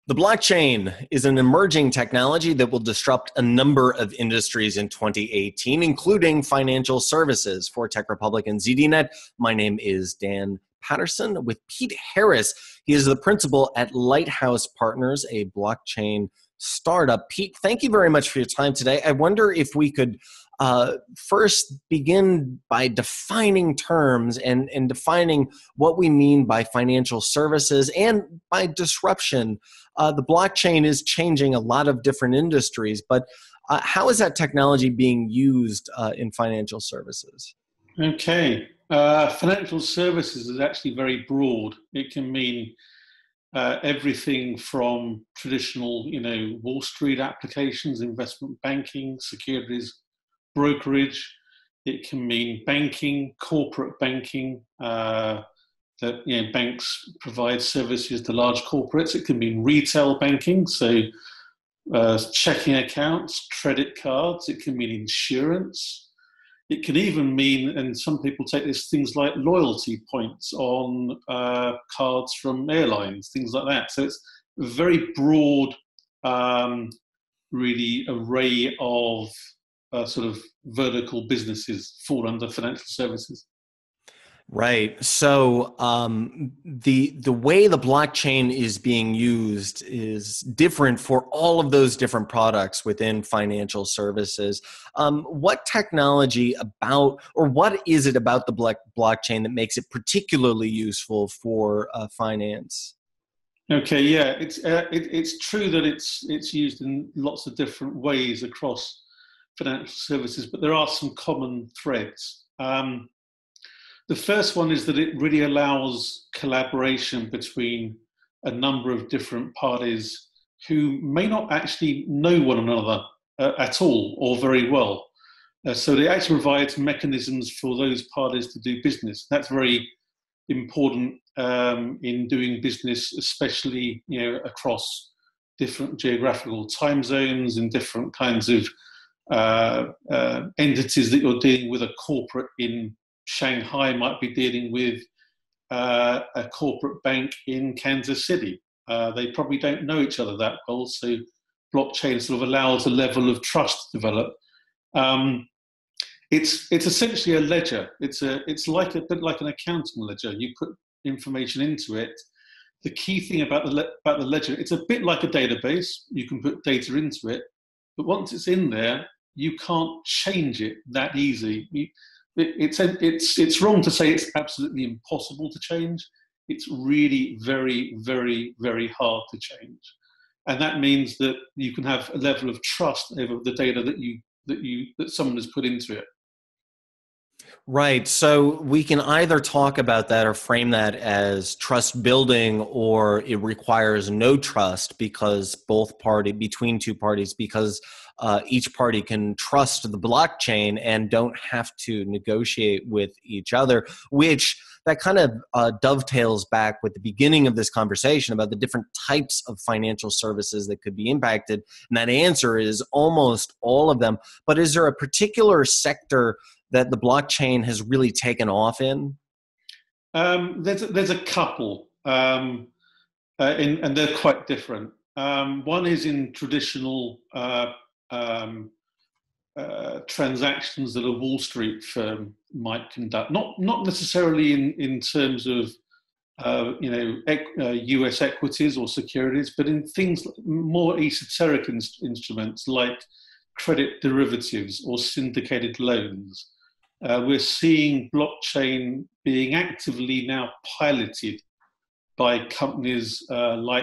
The blockchain is an emerging technology that will disrupt a number of industries in 2018, including financial services. For Tech Republic and ZDNet, my name is Dan Patterson with Pete Harris. He is the principal at Lighthouse Partners, a blockchain startup. Pete, thank you very much for your time today. I wonder if we could first begin by defining terms and defining what we mean by financial services and by disruption. The blockchain is changing a lot of different industries, but how is that technology being used in financial services? Okay. Financial services is actually very broad. It can mean everything from traditional, Wall Street applications, investment banking, securities brokerage. It can mean banking, corporate banking, that banks provide services to large corporates. It can mean retail banking, so checking accounts, credit cards. It can mean insurance. It can even mean, and some people take this, things like loyalty points on cards from airlines, things like that. So it's a very broad, really array of sort of vertical businesses fall under financial services. Right. So the way the blockchain is being used is different for all of those different products within financial services. What technology about, or what is it about the blockchain that makes it particularly useful for finance? Okay, yeah, it's true that it's used in lots of different ways across financial services, but there are some common threads. The first one is that it really allows collaboration between a number of different parties who may not actually know one another at all or very well. So it actually provides mechanisms for those parties to do business. That's very important in doing business, especially across different geographical time zones and different kinds of entities that you're dealing with. A corporate in Shanghai might be dealing with a corporate bank in Kansas City. They probably don't know each other that well, so blockchain sort of allows a level of trust to develop. It's essentially a ledger. It's like a bit like an accounting ledger. You put information into it. The key thing about the ledger, it's a bit like a database. You can put data into it, but once it's in there, you can't change it that easy. It's wrong to say it's absolutely impossible to change. It's really very, very, very hard to change, and that means that you can have a level of trust over the data that someone has put into it. Right. So we can either talk about that or frame that as trust building, or it requires no trust because between two parties, because each party can trust the blockchain and don't have to negotiate with each other, which that kind of dovetails back with the beginning of this conversation about the different types of financial services that could be impacted. And that answer is almost all of them. But is there a particular sector that the blockchain has really taken off in? There's a couple, and they're quite different. One is in traditional transactions that a Wall Street firm might conduct, not necessarily in terms of US equities or securities, but in things more esoteric instruments like credit derivatives or syndicated loans. We're seeing blockchain being actively now piloted by companies by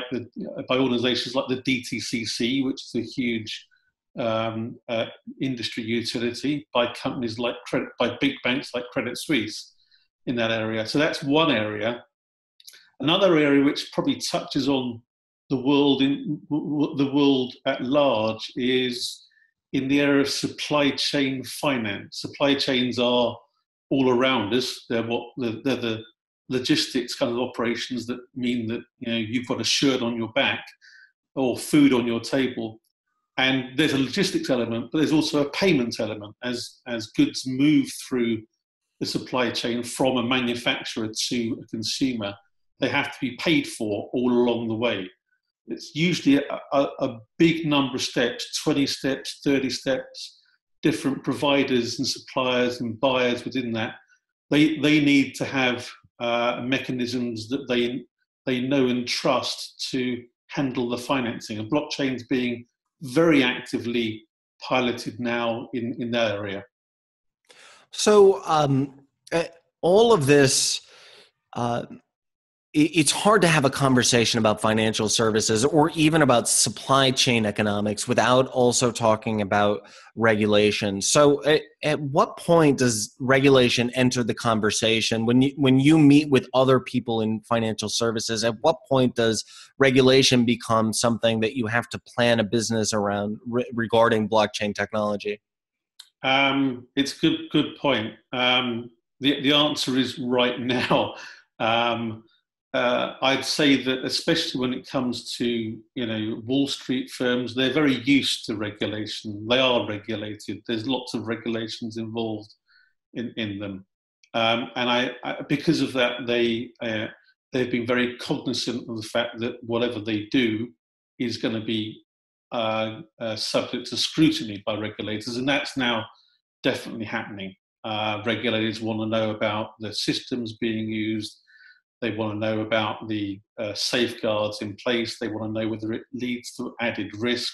organizations like the DTCC, which is a huge industry utility, by companies like by big banks like Credit Suisse in that area. So that's one area. Another area which probably touches on the world at large is in the area of supply chain finance. Supply chains are all around us. They're the logistics kind of operations that mean that you've got a shirt on your back or food on your table. And there's a logistics element, but there's also a payment element as goods move through the supply chain from a manufacturer to a consumer. They have to be paid for all along the way. it's usually a big number of steps, 20 steps, 30 steps, different providers and suppliers and buyers within that. They need to have mechanisms that they know and trust to handle the financing. And blockchain's being very actively piloted now in that area. So all of this, it's hard to have a conversation about financial services or even about supply chain economics without also talking about regulation. So at what point does regulation enter the conversation? When you meet with other people in financial services, at what point does regulation become something that you have to plan a business around regarding blockchain technology? It's a good point. The answer is right now. I'd say that especially when it comes to Wall Street firms, they're very used to regulation. They are regulated. There's lots of regulations involved in them, and because of that, they've been very cognizant of the fact that whatever they do is going to be subject to scrutiny by regulators, and that's now definitely happening. Regulators want to know about the systems being used. They want to know about the safeguards in place. They want to know whether it leads to added risk,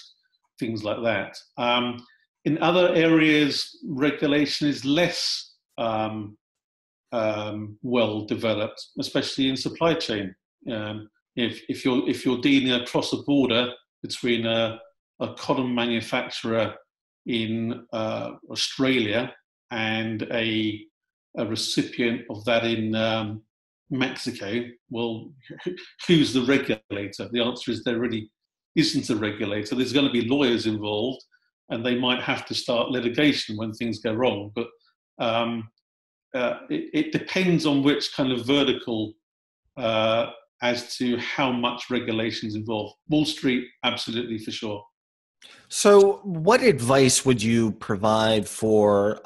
things like that. In other areas, regulation is less well developed, especially in supply chain. If you're dealing across a border between a cotton manufacturer in Australia and a recipient of that in Mexico, well, who's the regulator? The answer is there really isn't a regulator. There's going to be lawyers involved, and they might have to start litigation when things go wrong. But it depends on which kind of vertical as to how much regulation is involved. Wall Street, absolutely, for sure. So what advice would you provide for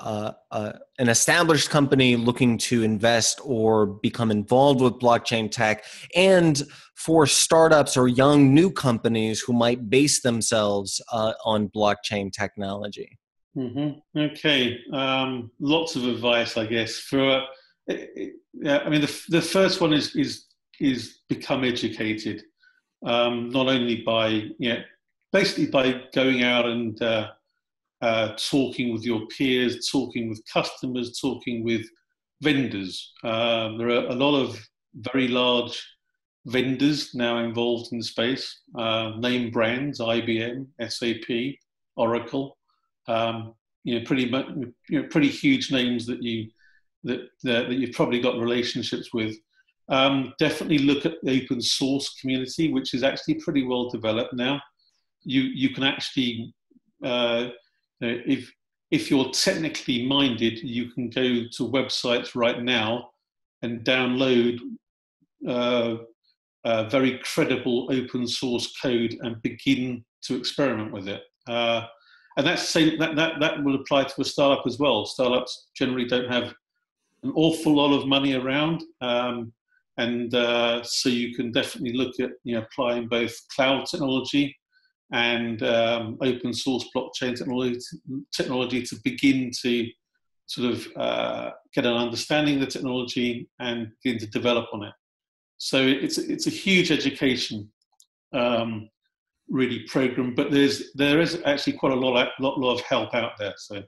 an established company looking to invest or become involved with blockchain tech, and for startups or young new companies who might base themselves on blockchain technology? Mm-hmm. Okay. Lots of advice, I guess. The first one is become educated, not only by basically by going out and talking with your peers, talking with customers, talking with vendors. There are a lot of very large vendors now involved in the space, name brands, IBM, SAP, Oracle, pretty huge names that you've probably got relationships with. Definitely look at the open source community, which is actually pretty well developed now. You can actually, if you're technically minded, you can go to websites right now and download very credible open source code and begin to experiment with it. And that's that will apply to a startup as well. Startups generally don't have an awful lot of money around, and so you can definitely look at applying both cloud technology and open source blockchain technology to begin to sort of get an understanding of the technology and begin to develop on it. So it's a huge education really program, but there is actually quite a lot of help out there. So